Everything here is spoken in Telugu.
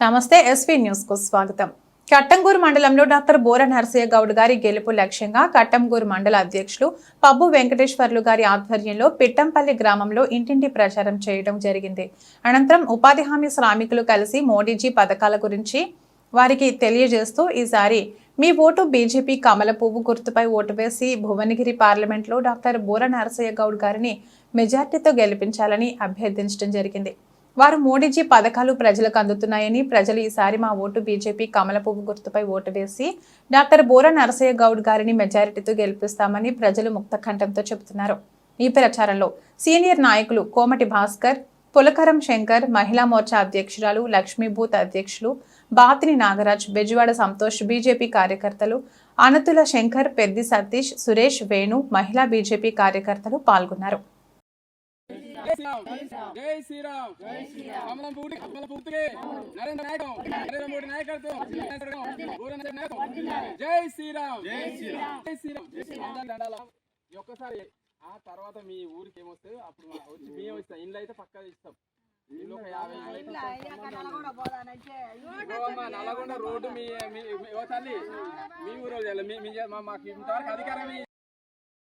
నమస్తే ఎస్వీ న్యూస్ కు స్వాగతం. కట్టంగూరు మండలంలో డాక్టర్ బోర నరసయ్య గౌడ్ గారి గెలుపు లక్ష్యంగా కట్టంగూరు మండల అధ్యక్షులు పబ్బు వెంకటేశ్వర్లు గారి ఆధ్వర్యంలో పిట్టంపల్లి గ్రామంలో ఇంటింటి ప్రచారం చేయడం జరిగింది. అనంతరం ఉపాధి హామీ శ్రామికులు కలిసి మోడీజీ పథకాల గురించి వారికి తెలియజేస్తూ ఈసారి మీ ఓటు బీజేపీ కమల పువ్వు గుర్తుపై ఓటు వేసి భువనగిరి పార్లమెంట్లో డాక్టర్ బోర నరసయ్య గౌడ్ గారిని మెజార్టీతో గెలిపించాలని అభ్యర్థించడం జరిగింది. వారు మోడీజీ పథకాలు ప్రజలకు అందుతున్నాయని, ప్రజలు ఈసారి మా ఓటు బీజేపీ కమల పువ్వు గుర్తుపై ఓటు వేసి డాక్టర్ బోర నరసయ్య గౌడ్ గారిని మెజారిటీతో గెలిపిస్తామని ప్రజలు ముక్తకంఠంతో చెబుతున్నారు. ఈ ప్రచారంలో సీనియర్ నాయకులు కోమటి భాస్కర్, పులకరం శంకర్, మహిళా మోర్చా అధ్యక్షురాలు లక్ష్మీభూత్ అధ్యక్షులు బాతిని నాగరాజ్, బెజవాడ సంతోష్, బీజేపీ కార్యకర్తలు అనతుల శంకర్, పెద్ది సతీష్, సురేష్, వేణు, మహిళా బీజేపీ కార్యకర్తలు పాల్గొన్నారు. జై శ్రీరామ్. కమలం పూర్తికి నరేంద్ర నాయకత్వం. జై శ్రీరామ్. జై శ్రీరామ్. ఒక్కసారి ఆ తర్వాత మీ ఊరికి ఏమొస్తే అప్పుడు వచ్చి బియ్యం ఇస్తాం. ఇల్లు అయితే పక్కా ఇస్తాం. ఇల్లు ఒక 50 నల్లగొండ రోడ్డు మీ తల్లి మీ ఊరు మాకు ఇంతవరకు అధికారం